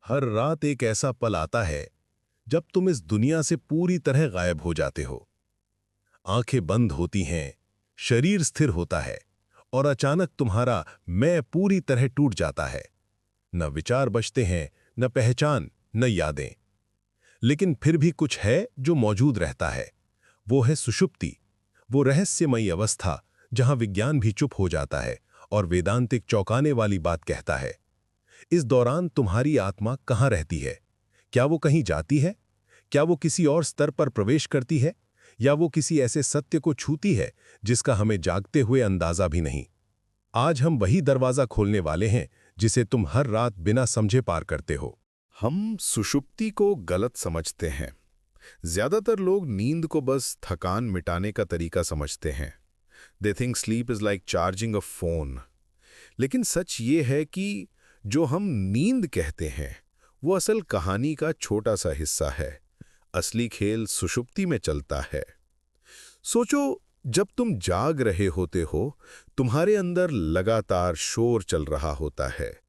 हर रात एक ऐसा पल आता है जब तुम इस दुनिया से पूरी तरह गायब हो जाते हो। आंखें बंद होती हैं, शरीर स्थिर होता है और अचानक तुम्हारा मैं पूरी तरह टूट जाता है। न विचार बचते हैं, न पहचान, न यादें। लेकिन फिर भी कुछ है जो मौजूद रहता है। वो है सुषुप्ति, वो रहस्यमयी अवस्था जहां विज्ञान भी चुप हो जाता है और वेदांतिक चौंकाने वाली बात कहता है। इस दौरान तुम्हारी आत्मा कहाँ रहती है? क्या वो कहीं जाती है? क्या वो किसी और स्तर पर प्रवेश करती है? या वो किसी ऐसे सत्य को छूती है जिसका हमें जागते हुए अंदाजा भी नहीं? आज हम वही दरवाजा खोलने वाले हैं जिसे तुम हर रात बिना समझे पार करते हो। हम सुषुप्ति को गलत समझते हैं। ज्यादातर लोग नींद को बस थकान मिटाने का तरीका समझते हैं। They think sleep is like charging a phone. लेकिन सच ये है कि जो हम नींद कहते हैं वो असल कहानी का छोटा सा हिस्सा है। असली खेल सुषुप्ति में चलता है। सोचो, जब तुम जाग रहे होते हो, तुम्हारे अंदर लगातार शोर चल रहा होता है।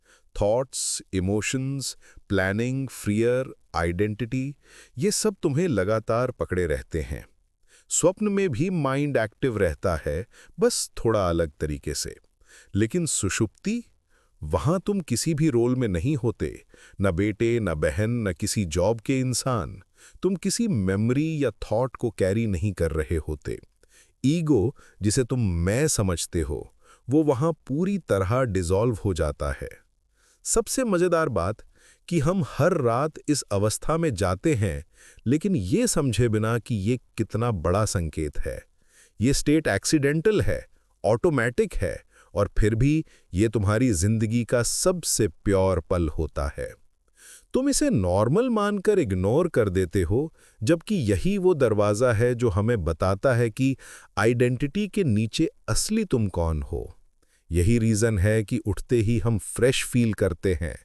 Thoughts, emotions, planning, fear, identity, ये सब तुम्हें लगातार पकड़े रहते हैं। स्वप्न में भी माइंड एक्टिव रहता है, बस थोड़ा अलग तरीके से। लेकिन सुषुप्ति, वहां तुम किसी भी रोल में नहीं होते। न बेटे, न बहन, न किसी जॉब के इंसान। तुम किसी मेमोरी या थॉट को कैरी नहीं कर रहे होते। ईगो, जिसे तुम मैं समझते हो, वो वहां पूरी तरह डिसॉल्व हो जाता है। सबसे मजेदार बात कि हम हर रात इस अवस्था में जाते हैं, लेकिन ये समझे बिना कि ये कितना बड़ा संकेत है। ये स्टेट एक्सीडेंटल है, ऑटोमेटिक है, और फिर भी ये तुम्हारी जिंदगी का सबसे प्योर पल होता है। तुम इसे नॉर्मल मानकर इग्नोर कर देते हो, जबकि यही वो दरवाजा है जो हमें बताता है कि आइडेंटिटी के नीचे असली तुम कौन हो। यही रीजन है कि उठते ही हम फ्रेश फील करते हैं।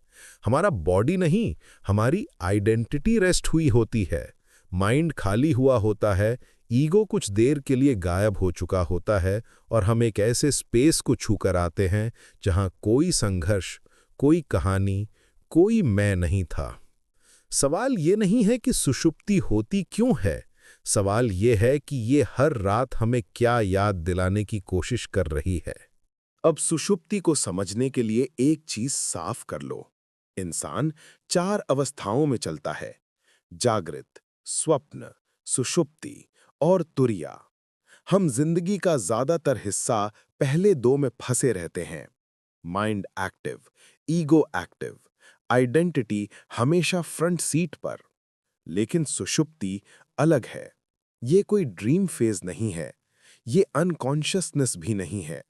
हमारा बॉडी नहीं, हमारी आइडेंटिटी रेस्ट हुई होती है। माइंड खाली हुआ होता है, ईगो कुछ देर के लिए गायब हो चुका होता है, और हम एक ऐसे स्पेस को छूकर आते हैं जहां कोई संघर्ष, कोई कहानी, कोई मैं नहीं था। सवाल ये नहीं है कि सुषुप्ति होती क्यों है। सवाल ये है कि ये हर रात हमें क्या याद दिलाने की कोशिश कर रही है। अब सुषुप्ति को समझने के लिए एक चीज साफ कर लो। इंसान चार अवस्थाओं में चलता है: जागृत, स्वप्न, सुषुप्ति और तुरिया। हम जिंदगी का ज्यादातर हिस्सा पहले दो में फंसे रहते हैं। Mind active, ego active, identity हमेशा फ्रंट सीट पर। लेकिन सुषुप्ति अलग है। ये कोई ड्रीम फेज नहीं है। ये अनकॉन्शियसनेस भी नहीं है।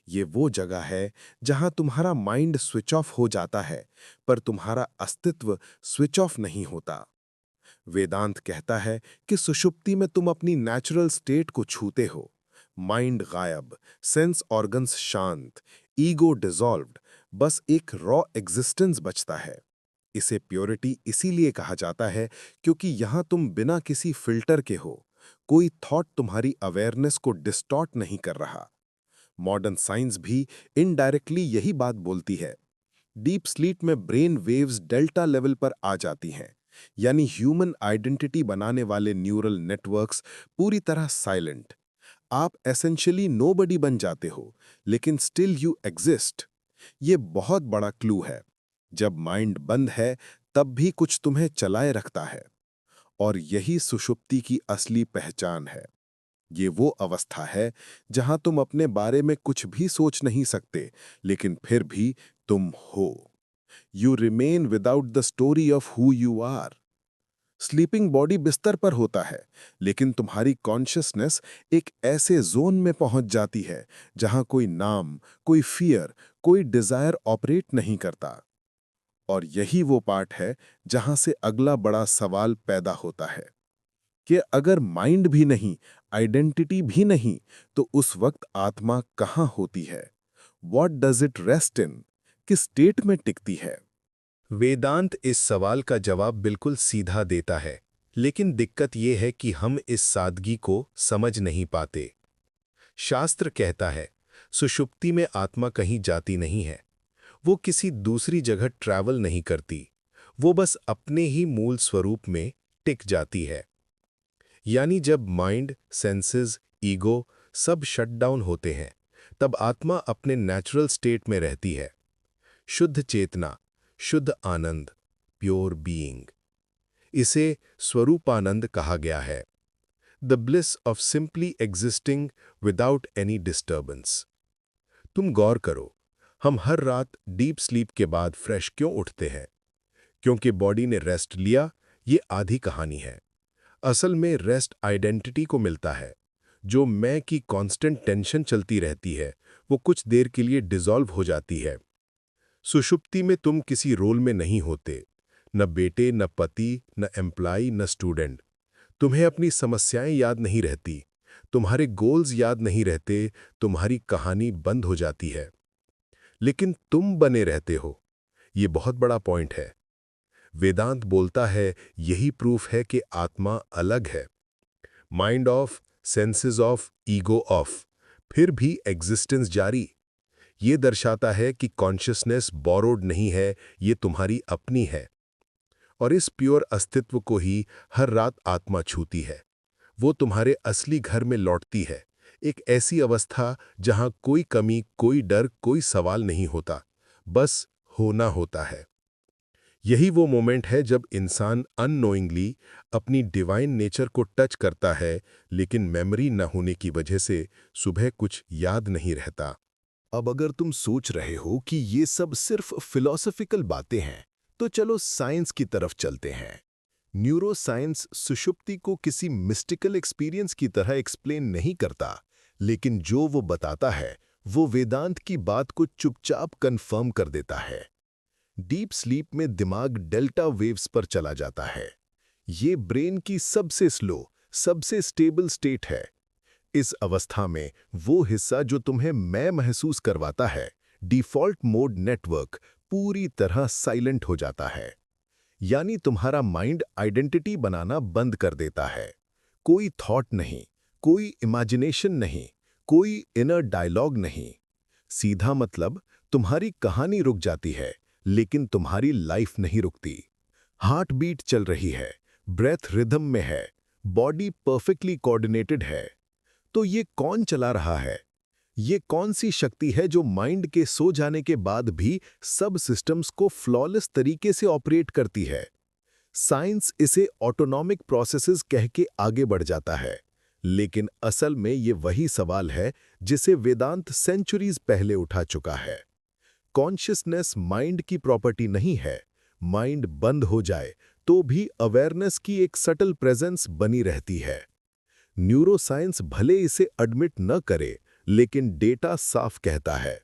ये वो जगह है जहां तुम्हारा माइंड स्विच ऑफ हो जाता है, पर तुम्हारा अस्तित्व स्विच ऑफ नहीं होता। वेदांत कहता है कि सुषुप्ति में तुम अपनी नेचुरल स्टेट को छूते हो। माइंड गायब, सेंस ऑर्गन्स शांत, ईगो डिसॉल्व्ड, बस एक रॉ एग्जिस्टेंस बचता है। इसे प्योरिटी इसीलिए कहा जाता है क्योंकि यहां तुम बिना किसी फिल्टर के हो। कोई थॉट तुम्हारी अवेयरनेस को डिस्टॉर्ट नहीं कर रहा। मॉडर्न साइंस भी इनडायरेक्टली यही बात बोलती है। डीप स्लीप में ब्रेन वेव्स डेल्टा लेवल पर आ जाती हैं, यानी ह्यूमन आइडेंटिटी बनाने वाले न्यूरल नेटवर्क्स पूरी तरह साइलेंट। आप एसेंशियली नोबडी बन जाते हो, लेकिन स्टिल यू एग्जिस्ट। ये बहुत बड़ा क्लू है। जब माइंड बंद है, तब भी कुछ तुम्हें चलाए रखता है। और यही सुषुप्ति की असली पहचान है। ये वो अवस्था है जहां तुम अपने बारे में कुछ भी सोच नहीं सकते, लेकिन फिर भी तुम हो। You remain without the story of who you are. Sleeping body बिस्तर पर होता है, लेकिन तुम्हारी कॉन्शियसनेस एक ऐसे जोन में पहुंच जाती है जहां कोई नाम, कोई फियर, कोई डिजायर ऑपरेट नहीं करता। और यही वो पार्ट है जहां से अगला बड़ा सवाल पैदा होता है कि अगर माइंड भी नहीं, आइडेंटिटी भी नहीं, तो उस वक्त आत्मा कहाँ होती है? What does it rest in? किस स्टेट में टिकती है? वेदांत इस सवाल का जवाब बिल्कुल सीधा देता है, लेकिन दिक्कत यह है कि हम इस सादगी को समझ नहीं पाते। शास्त्र कहता है, सुषुप्ति में आत्मा कहीं जाती नहीं है। वो किसी दूसरी जगह ट्रैवल नहीं करती। वो बस अपने ही मूल स्वरूप में टिक जाती है। यानी जब माइंड, सेंसेस, ईगो सब शट डाउन होते हैं, तब आत्मा अपने नेचुरल स्टेट में रहती है। शुद्ध चेतना, शुद्ध आनंद, प्योर बीइंग। इसे स्वरूपानंद कहा गया है। The bliss of simply existing without any disturbance. तुम गौर करो, हम हर रात डीप स्लीप के बाद फ्रेश क्यों उठते हैं? क्योंकि बॉडी ने रेस्ट लिया, ये आधी कहानी है। असल में रेस्ट आइडेंटिटी को मिलता है। जो मैं की कांस्टेंट टेंशन चलती रहती है, वो कुछ देर के लिए डिसॉल्व हो जाती है। सुषुप्ति में तुम किसी रोल में नहीं होते, न बेटे, न पति, न एम्प्लॉय, न स्टूडेंट। तुम्हें अपनी समस्याएं याद नहीं रहती, तुम्हारे गोल्स याद नहीं रहते, तुम्हारी कहानी बंद हो जाती है। लेकिन तुम बने रहते हो। ये बहुत बड़ा पॉइंट है। वेदांत बोलता है यही प्रूफ है कि आत्मा अलग है। Mind of, senses of, ego of, फिर भी एग्जिस्टेंस जारी। ये दर्शाता है कि कॉन्शियसनेस बोरोड नहीं है, ये तुम्हारी अपनी है। और इस प्योर अस्तित्व को ही हर रात आत्मा छूती है। वो तुम्हारे असली घर में लौटती है, एक ऐसी अवस्था जहां कोई कमी, कोई डर, कोई सवाल नहीं होता, बस होना होता है। यही वो मोमेंट है जब इंसान अननोइंगली अपनी डिवाइन नेचर को टच करता है, लेकिन मेमोरी न होने की वजह से सुबह कुछ याद नहीं रहता। अब अगर तुम सोच रहे हो कि ये सब सिर्फ फिलॉसफिकल बातें हैं, तो चलो साइंस की तरफ चलते हैं। न्यूरो साइंस सुषुप्ति को किसी मिस्टिकल एक्सपीरियंस की तरह एक्सप्लेन नहीं करता, लेकिन जो वो बताता है वो वेदांत की बात को चुपचाप कंफर्म कर देता है। डीप स्लीप में दिमाग डेल्टा वेव्स पर चला जाता है। ये ब्रेन की सबसे स्लो, सबसे स्टेबल स्टेट है। इस अवस्था में वो हिस्सा जो तुम्हें मैं महसूस करवाता है, डिफॉल्ट मोड नेटवर्क, पूरी तरह साइलेंट हो जाता है। यानी तुम्हारा माइंड आइडेंटिटी बनाना बंद कर देता है। कोई थॉट नहीं, कोई इमेजिनेशन नहीं, कोई इनर डायलॉग नहीं। सीधा मतलब तुम्हारी कहानी रुक जाती है, लेकिन तुम्हारी लाइफ नहीं रुकती। हार्ट बीट चल रही है, ब्रेथ रिदम में है, बॉडी परफेक्टली कोऑर्डिनेटेड है। तो ये कौन चला रहा है? ये कौन सी शक्ति है जो माइंड के सो जाने के बाद भी सब सिस्टम्स को फ्लॉलेस तरीके से ऑपरेट करती है? साइंस इसे ऑटोनॉमिक प्रोसेसेस कह के आगे बढ़ जाता है, लेकिन असल में ये वही सवाल है जिसे वेदांत सेंचुरीज पहले उठा चुका है। कॉन्शियसनेस माइंड की प्रॉपर्टी नहीं है। माइंड बंद हो जाए तो भी अवेयरनेस की एक सटल प्रेजेंस बनी रहती है। न्यूरोसाइंस भले इसे एडमिट न करे, लेकिन डेटा साफ कहता है,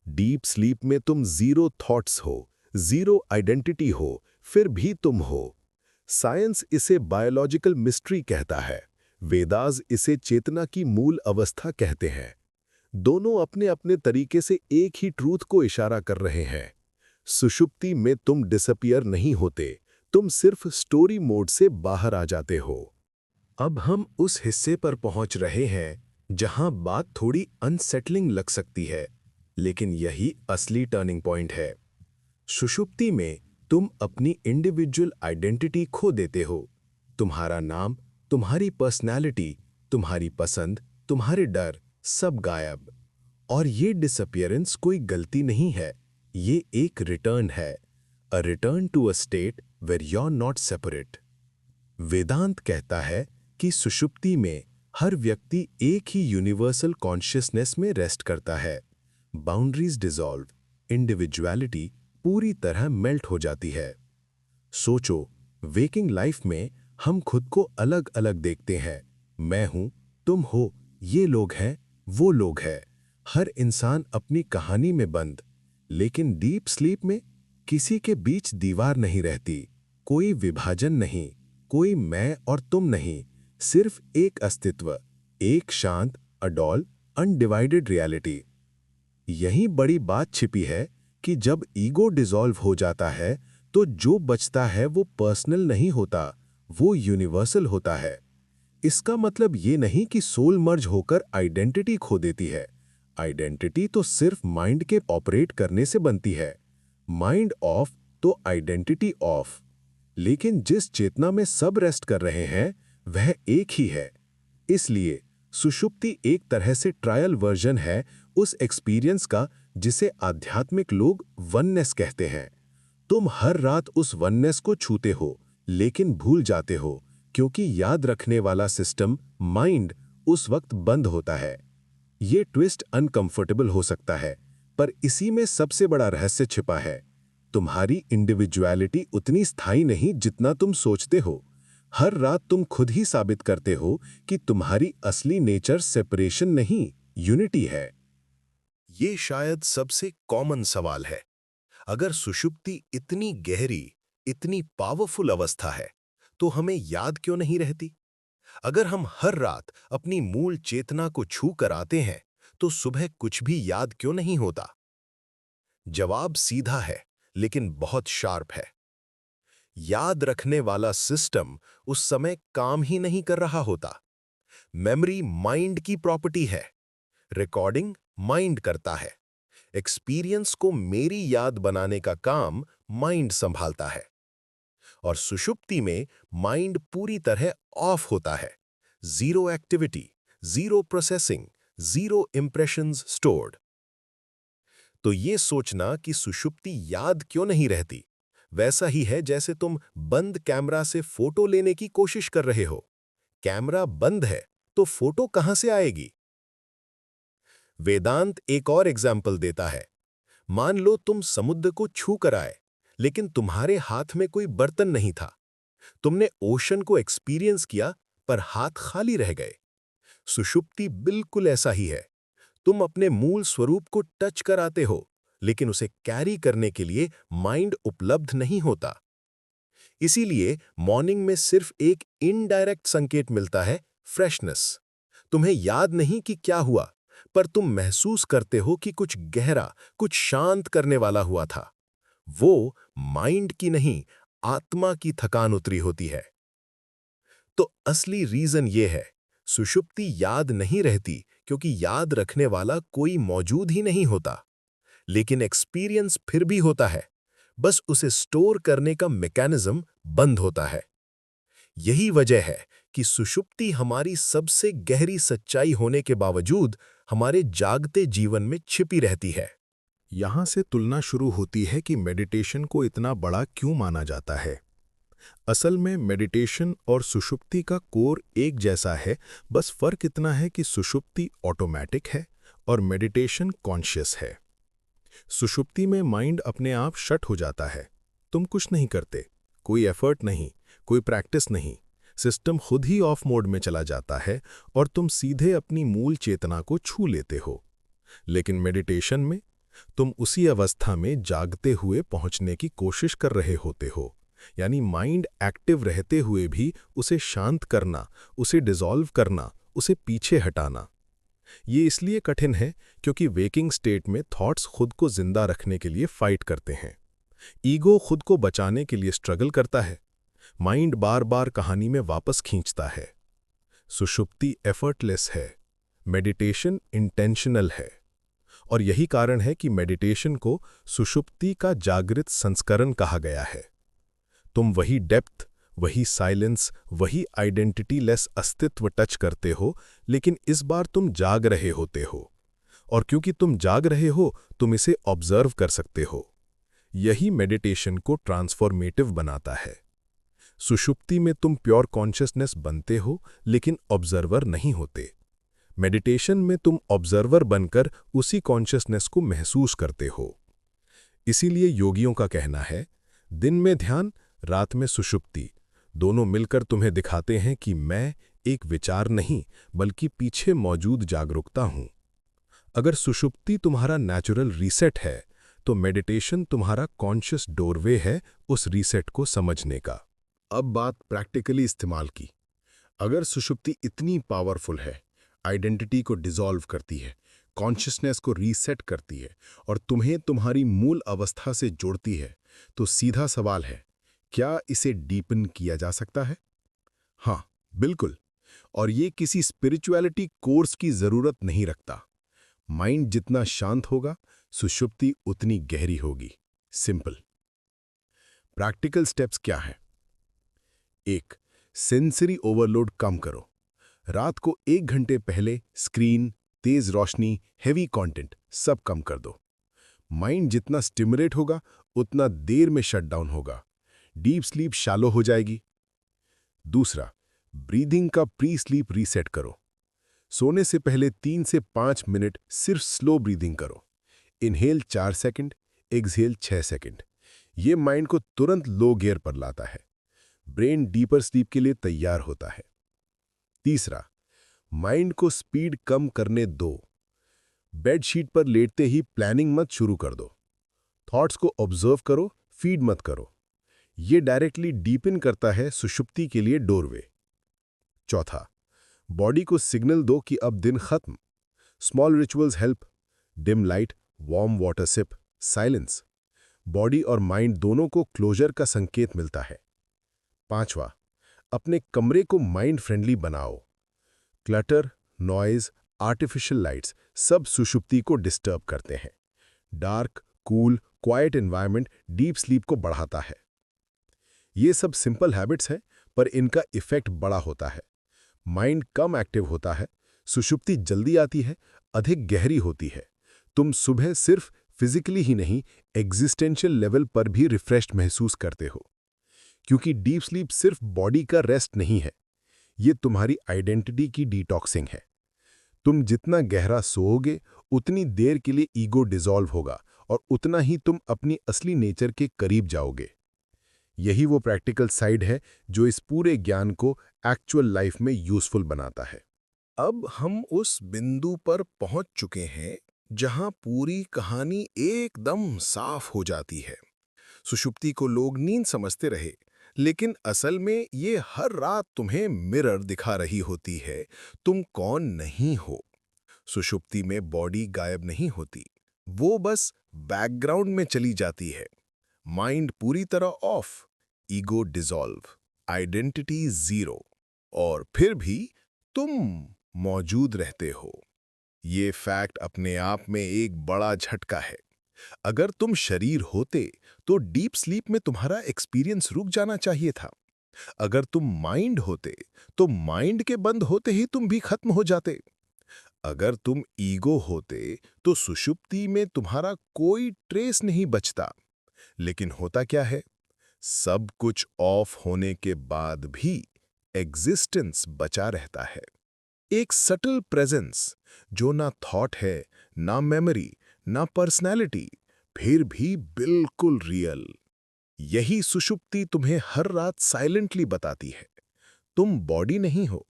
डीप स्लीप में तुम जीरो थॉट्स हो, जीरो आइडेंटिटी हो, फिर भी तुम हो। साइंस इसे बायोलॉजिकल मिस्ट्री कहता है, वेदास इसे चेतना की मूल अवस्था कहते हैं। दोनों अपने अपने तरीके से एक ही ट्रूथ को इशारा कर रहे हैं। सुषुप्ति में तुम डिसअपियर नहीं होते, तुम सिर्फ स्टोरी मोड से बाहर आ जाते हो। अब हम उस हिस्से पर पहुंच रहे हैं जहां बात थोड़ी अनसेटलिंग लग सकती है, लेकिन यही असली टर्निंग पॉइंट है। सुषुप्ति में तुम अपनी इंडिविजुअल आइडेंटिटी खो देते हो। तुम्हारा नाम, तुम्हारी पर्सनैलिटी, तुम्हारी पसंद, तुम्हारे डर, सब गायब। और ये डिसअपियरेंस कोई गलती नहीं है, ये एक रिटर्न है, a return to a state where you are not separate. Vedanta कहता है कि सुषुप्ति में हर व्यक्ति एक ही यूनिवर्सल कॉन्शियसनेस में रेस्ट करता है। बाउंड्रीज डिसॉल्व, इंडिविजुअलिटी पूरी तरह मेल्ट हो जाती है। सोचो, वेकिंग लाइफ में हम खुद को अलग अलग देखते हैं। मैं हूं, तुम हो, ये लोग हैं, वो लोग हैं। हर इंसान अपनी कहानी में बंद। लेकिन डीप स्लीप में किसी के बीच दीवार नहीं रहती, कोई विभाजन नहीं, कोई मैं और तुम नहीं, सिर्फ एक अस्तित्व, एक शांत, अडॉल, अनडिवाइडेड रियलिटी। यही बड़ी बात छिपी है कि जब ईगो डिसॉल्व हो जाता है तो जो बचता है वो पर्सनल नहीं होता, वो यूनिवर्सल होता है। इसका मतलब ये नहीं कि सोल मर्ज होकर आइडेंटिटी खो देती है। आइडेंटिटी तो सिर्फ माइंड के ऑपरेट करने से बनती है। माइंड ऑफ तो आइडेंटिटी ऑफ। लेकिन जिस चेतना में सब रेस्ट कर रहे हैं वह एक ही है। इसलिए सुषुप्ति एक तरह से ट्रायल वर्जन है उस एक्सपीरियंस का जिसे आध्यात्मिक लोग वननेस कहते हैं। तुम हर रात उस वननेस को छूते हो लेकिन भूल जाते हो, क्योंकि याद रखने वाला सिस्टम माइंड उस वक्त बंद होता है। ये ट्विस्ट अनकंफर्टेबल हो सकता है, पर इसी में सबसे बड़ा रहस्य छिपा है। तुम्हारी इंडिविजुअलिटी उतनी स्थायी नहीं जितना तुम सोचते हो। हर रात तुम खुद ही साबित करते हो कि तुम्हारी असली नेचर सेपरेशन नहीं, यूनिटी है। ये शायद सबसे कॉमन सवाल है। अगर सुषुप्ति इतनी गहरी, इतनी पावरफुल अवस्था है, तो हमें याद क्यों नहीं रहती? अगर हम हर रात अपनी मूल चेतना को छू कर आते हैं, तो सुबह कुछ भी याद क्यों नहीं होता? जवाब सीधा है, लेकिन बहुत शार्प है। याद रखने वाला सिस्टम उस समय काम ही नहीं कर रहा होता। मेमोरी माइंड की प्रॉपर्टी है, रिकॉर्डिंग माइंड करता है, एक्सपीरियंस को मेरी याद बनाने का काम माइंड संभालता है। और सुषुप्ति में माइंड पूरी तरह ऑफ होता है। Zero activity, zero processing, zero impressions stored. तो ये सोचना कि सुषुप्ति याद क्यों नहीं रहती, वैसा ही है जैसे तुम बंद कैमरा से फोटो लेने की कोशिश कर रहे हो। कैमरा बंद है तो फोटो कहां से आएगी? वेदांत एक और एग्जाम्पल देता है। मान लो तुम समुद्र को छू कर आए, लेकिन तुम्हारे हाथ में कोई बर्तन नहीं था। तुमने ओशन को एक्सपीरियंस किया, पर हाथ खाली रह गए। सुषुप्ति बिल्कुल ऐसा ही है। तुम अपने मूल स्वरूप को टच कर आते हो, लेकिन उसे कैरी करने के लिए माइंड उपलब्ध नहीं होता। इसीलिए मॉर्निंग में सिर्फ एक इनडायरेक्ट संकेत मिलता है, फ्रेशनेस। तुम्हें याद नहीं कि क्या हुआ, पर तुम महसूस करते हो कि कुछ गहरा, कुछ शांत करने वाला हुआ था। वो माइंड की नहीं, आत्मा की थकान उतरी होती है। तो असली रीजन ये है, सुषुप्ति याद नहीं रहती क्योंकि याद रखने वाला कोई मौजूद ही नहीं होता। लेकिन एक्सपीरियंस फिर भी होता है, बस उसे स्टोर करने का मैकेनिज्म बंद होता है। यही वजह है कि सुषुप्ति हमारी सबसे गहरी सच्चाई होने के बावजूद हमारे जागते जीवन में छिपी रहती है। यहाँ से तुलना शुरू होती है कि मेडिटेशन को इतना बड़ा क्यों माना जाता है। असल में मेडिटेशन और सुषुप्ति का कोर एक जैसा है, बस फर्क इतना है कि सुषुप्ति ऑटोमेटिक है और मेडिटेशन कॉन्शियस है। सुषुप्ति में माइंड अपने आप शट हो जाता है। तुम कुछ नहीं करते, कोई एफर्ट नहीं, कोई प्रैक्टिस नहीं, सिस्टम खुद ही ऑफ मोड में चला जाता है और तुम सीधे अपनी मूल चेतना को छू लेते हो। लेकिन मेडिटेशन में तुम उसी अवस्था में जागते हुए पहुंचने की कोशिश कर रहे होते हो, यानी माइंड एक्टिव रहते हुए भी उसे शांत करना, उसे डिसॉल्व करना, उसे पीछे हटाना। ये इसलिए कठिन है क्योंकि वेकिंग स्टेट में थॉट्स खुद को जिंदा रखने के लिए फाइट करते हैं। ईगो खुद को बचाने के लिए स्ट्रगल करता है। माइंड बार बार कहानी में वापस खींचता है। सुषुप्ति एफर्टलेस है, मेडिटेशन इंटेंशनल है। और यही कारण है कि मेडिटेशन को सुषुप्ति का जागृत संस्करण कहा गया है। तुम वही डेप्थ, वही साइलेंस, वही आइडेंटिटी लेस अस्तित्व टच करते हो, लेकिन इस बार तुम जाग रहे होते हो। और क्योंकि तुम जाग रहे हो, तुम इसे ऑब्जर्व कर सकते हो। यही मेडिटेशन को ट्रांसफॉर्मेटिव बनाता है। सुषुप्ति में तुम प्योर कॉन्शियसनेस बनते हो, लेकिन ऑब्जर्वर नहीं होते। मेडिटेशन में तुम ऑब्जर्वर बनकर उसी कॉन्शियसनेस को महसूस करते हो। इसीलिए योगियों का कहना है, दिन में ध्यान, रात में सुषुप्ति, दोनों मिलकर तुम्हें दिखाते हैं कि मैं एक विचार नहीं, बल्कि पीछे मौजूद जागरूकता हूं। अगर सुषुप्ति तुम्हारा नेचुरल रीसेट है, तो मेडिटेशन तुम्हारा कॉन्शियस डोरवे है उस रीसेट को समझने का। अब बात प्रैक्टिकली इस्तेमाल की। अगर सुषुप्ति इतनी पावरफुल है, आइडेंटिटी को डिसॉल्व करती है, कॉन्शियसनेस को रीसेट करती है और तुम्हें तुम्हारी मूल अवस्था से जोड़ती है, तो सीधा सवाल है, क्या इसे डीपन किया जा सकता है? हाँ, बिल्कुल। और ये किसी स्पिरिचुअलिटी कोर्स की जरूरत नहीं रखता। माइंड जितना शांत होगा, सुषुप्ति उतनी गहरी होगी। सिंपल। प्रैक्टिकल स्टेप्स क्या हैं? 1. सेंसरी ओवरलोड कम करो। रात को 1 घंटे पहले स्क्रीन, तेज रोशनी, हेवी कंटेंट सब कम कर दो। माइंड जितना स्टिमुलेट होगा उतना देर में शटडाउन होगा, डीप स्लीप शैलो हो जाएगी। दूसरा, ब्रीदिंग का प्री स्लीप रीसेट करो। सोने से पहले 3 से 5 मिनट सिर्फ स्लो ब्रीदिंग करो। Inhale 4 second, exhale 6 second. ये माइंड को तुरंत लो गियर पर लाता है। ब्रेन डीपर स्लीप के लिए तैयार होता है। तीसरा, माइंड को स्पीड कम करने दो। बेडशीट पर लेटते ही प्लानिंग मत शुरू कर दो। थॉट्स को ऑब्जर्व करो, फीड मत करो। ये डायरेक्टली डीपन करता है सुषुप्ति के लिए डोरवे। चौथा, बॉडी को सिग्नल दो कि अब दिन खत्म। Small rituals help. Dim light, warm water sip, silence. Body और माइंड दोनों को क्लोजर का संकेत मिलता है। पांचवा, अपने कमरे को माइंड फ्रेंडली बनाओ। क्लटर, नॉइज, आर्टिफिशियल लाइट्स सब सुषुप्ति को डिस्टर्ब करते हैं। Dark, cool, quite environment deep sleep को बढ़ाता है। ये सब सिंपल हैबिट्स हैं, पर इनका इफेक्ट बड़ा होता है। माइंड कम एक्टिव होता है, सुषुप्ति जल्दी आती है, अधिक गहरी होती है। तुम सुबह सिर्फ फिजिकली ही नहीं, एग्जिस्टेंशियल लेवल पर भी रिफ्रेश्ड महसूस करते हो। क्योंकि डीप स्लीप सिर्फ बॉडी का रेस्ट नहीं है, ये तुम्हारी आइडेंटिटी की डिटॉक्सिंग है। तुम जितना गहरा सोओगे उतनी देर के लिए ईगो डिसॉल्व होगा और उतना ही तुम अपनी असली नेचर के करीब जाओगे। यही वो प्रैक्टिकल साइड है जो इस पूरे ज्ञान को एक्चुअल लाइफ में यूजफुल बनाता है। अब हम उस बिंदु पर पहुंच चुके हैं जहां पूरी कहानी एकदम साफ हो जाती है। सुषुप्ति को लोग नींद समझते रहे, लेकिन असल में ये हर रात तुम्हें मिरर दिखा रही होती है तुम कौन नहीं हो। सुषुप्ति में बॉडी गायब नहीं होती, वो बस बैकग्राउंड में चली जाती है। माइंड पूरी तरह of, ego dissolve, identity zero, और फिर भी तुम मौजूद रहते हो। ये फैक्ट अपने आप में एक बड़ा झटका है। अगर तुम शरीर होते तो डीप स्लीप में तुम्हारा एक्सपीरियंस रुक जाना चाहिए था। अगर तुम माइंड होते तो माइंड के बंद होते ही तुम भी खत्म हो जाते। अगर तुम ईगो होते तो सुषुप्ति में तुम्हारा कोई ट्रेस नहीं बचता। लेकिन होता क्या है? सब कुछ ऑफ होने के बाद भी एग्जिस्टेंस बचा रहता है। एक सटल प्रेजेंस जो ना थॉट है, ना मेमोरी, ना पर्सनैलिटी, फिर भी बिल्कुल रियल। यही सुषुप्ति तुम्हें हर रात साइलेंटली बताती है, तुम बॉडी नहीं हो,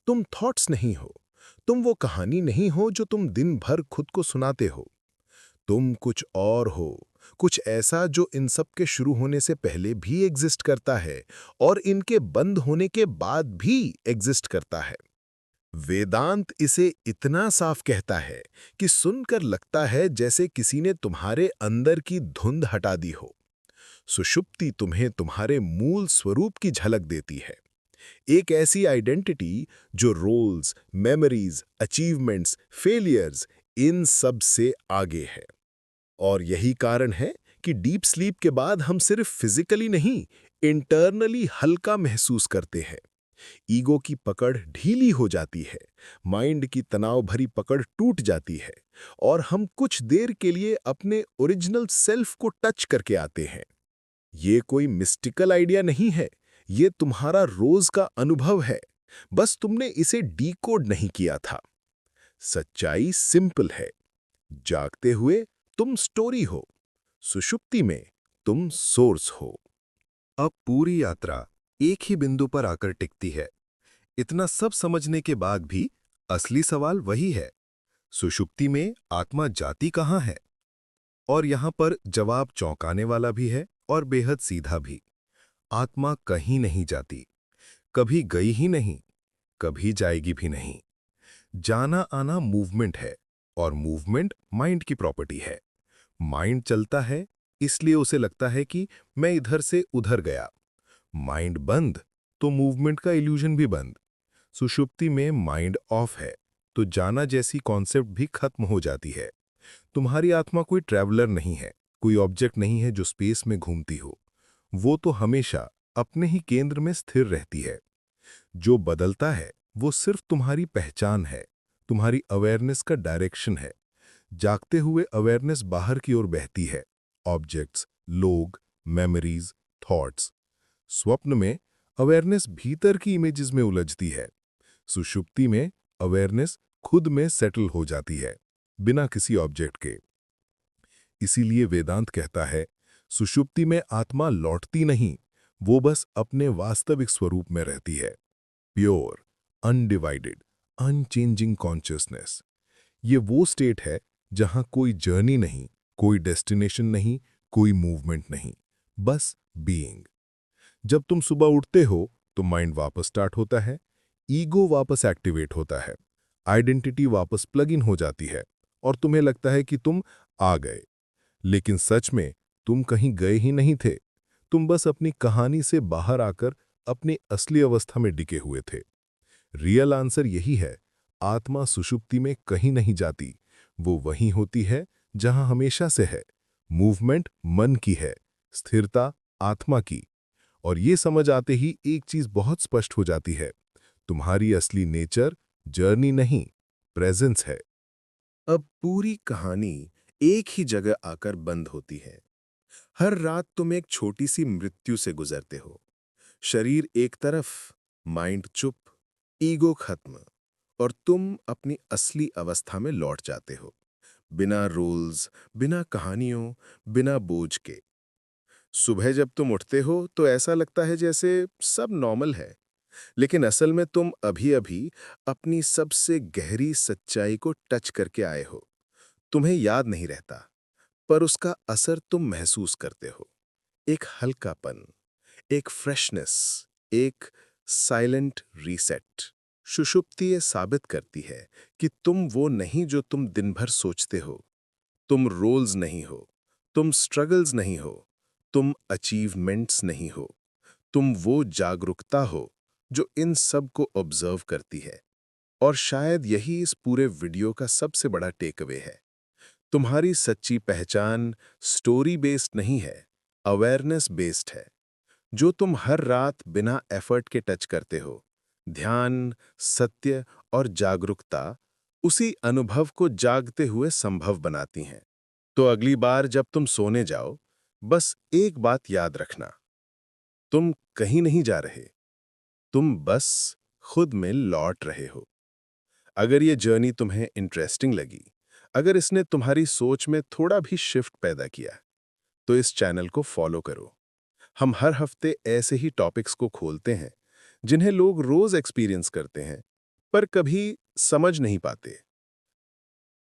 तुम थॉट्स नहीं हो, तुम वो कहानी नहीं हो जो तुम दिन भर खुद को सुनाते हो। तुम कुछ और हो, कुछ ऐसा जो इन सब के शुरू होने से पहले भी एग्जिस्ट करता है और इनके बंद होने के बाद भी एग्जिस्ट करता है। वेदांत इसे इतना साफ कहता है कि सुनकर लगता है जैसे किसी ने तुम्हारे अंदर की धुंध हटा दी हो। सुषुप्ति तुम्हें तुम्हारे मूल स्वरूप की झलक देती है, एक ऐसी आइडेंटिटी जो रोल्स, मेमोरीज, अचीवमेंट्स, फेलियर्स इन सब से आगे है। और यही कारण है कि डीप स्लीप के बाद हम सिर्फ फिजिकली नहीं, इंटरनली हल्का महसूस करते हैं। ईगो की पकड़ ढीली हो जाती है, माइंड की तनाव भरी पकड़ टूट जाती है और हम कुछ देर के लिए अपने ओरिजिनल सेल्फ को टच करके आते हैं। ये कोई मिस्टिकल आइडिया नहीं है, ये तुम्हारा रोज का अनुभव है, बस तुमने इसे डीकोड नहीं किया था। सच्चाई सिंपल है, जागते हुए तुम स्टोरी हो, सुषुप्ति में तुम सोर्स हो। अब पूरी यात्रा एक ही बिंदु पर आकर टिकती है। इतना सब समझने के बाद भी असली सवाल वही है, सुषुप्ति में आत्मा जाती कहाँ है? और यहां पर जवाब चौंकाने वाला भी है और बेहद सीधा भी। आत्मा कहीं नहीं जाती, कभी गई ही नहीं, कभी जाएगी भी नहीं। जाना आना मूवमेंट है और मूवमेंट माइंड की प्रॉपर्टी है। माइंड चलता है इसलिए उसे लगता है कि मैं इधर से उधर गया। माइंड बंद तो मूवमेंट का इल्यूजन भी बंद। सुषुप्ति में माइंड ऑफ है तो जाना जैसी कॉन्सेप्ट भी खत्म हो जाती है। तुम्हारी आत्मा कोई ट्रैवलर नहीं है, कोई ऑब्जेक्ट नहीं है जो स्पेस में घूमती हो। वो तो हमेशा अपने ही केंद्र में स्थिर रहती है। जो बदलता है वो सिर्फ तुम्हारी पहचान है, तुम्हारी अवेयरनेस का डायरेक्शन है। जागते हुए अवेयरनेस बाहर की ओर बहती है, ऑब्जेक्ट्स, लोग, मेमोरीज, थॉट्स। स्वप्न में अवेयरनेस भीतर की इमेजेस में उलझती है। सुषुप्ति में अवेयरनेस खुद में सेटल हो जाती है, बिना किसी ऑब्जेक्ट के। इसीलिए वेदांत कहता है, सुषुप्ति में आत्मा लौटती नहीं, वो बस अपने वास्तविक स्वरूप में रहती है। Pure, undivided, unchanging consciousness. ये वो स्टेट है जहां कोई जर्नी नहीं, कोई डेस्टिनेशन नहीं, कोई मूवमेंट नहीं, बस बीइंग। जब तुम सुबह उठते हो तो माइंड वापस स्टार्ट होता है, ईगो वापस एक्टिवेट होता है, आइडेंटिटी वापस प्लग इन हो जाती है और तुम्हें लगता है कि तुम आ गए। लेकिन सच में तुम कहीं गए ही नहीं थे। तुम बस अपनी कहानी से बाहर आकर अपनी असली अवस्था में टिके हुए थे। रियल आंसर यही है, आत्मा सुषुप्ति में कहीं नहीं जाती, वो वहीं होती है जहां हमेशा से है। मूवमेंट मन की है, स्थिरता आत्मा की। और ये समझ आते ही एक चीज बहुत स्पष्ट हो जाती है, तुम्हारी असली नेचर जर्नी नहीं, प्रेजेंस है। अब पूरी कहानी एक ही जगह आकर बंद होती है। हर रात तुम एक छोटी सी मृत्यु से गुजरते हो। शरीर एक तरफ, माइंड चुप, ईगो खत्म, और तुम अपनी असली अवस्था में लौट जाते हो, बिना रूल्स, बिना कहानियों, बिना बोझ के। सुबह जब तुम उठते हो तो ऐसा लगता है जैसे सब नॉर्मल है, लेकिन असल में तुम अभी-अभी अपनी सबसे गहरी सच्चाई को टच करके आए हो। तुम्हें याद नहीं रहता, पर उसका असर तुम महसूस करते हो। एक हल्कापन, एक फ्रेशनेस, एक साइलेंट रीसेट। सुषुप्ति ये साबित करती है कि तुम वो नहीं जो तुम दिन भर सोचते हो। तुम रोल्स नहीं हो, तुम स्ट्रगल्स नहीं हो, तुम अचीवमेंट्स नहीं हो। तुम वो जागरूकता हो जो इन सब को ऑब्जर्व करती है। और शायद यही इस पूरे वीडियो का सबसे बड़ा टेक अवे है। तुम्हारी सच्ची पहचान स्टोरी बेस्ड नहीं है, अवेयरनेस बेस्ड है। जो तुम हर रात बिना एफर्ट के टच करते हो, ध्यान, सत्य और जागरूकता, उसी अनुभव को जागते हुए संभव बनाती हैं। तो अगली बार जब तुम सोने जाओ, बस एक बात याद रखना, तुम कहीं नहीं जा रहे, तुम बस खुद में लौट रहे हो। अगर ये जर्नी तुम्हें इंटरेस्टिंग लगी, अगर इसने तुम्हारी सोच में थोड़ा भी शिफ्ट पैदा किया, तो इस चैनल को फॉलो करो। हम हर हफ्ते ऐसे ही टॉपिक्स को खोलते हैं जिन्हें लोग रोज एक्सपीरियंस करते हैं, पर कभी समझ नहीं पाते।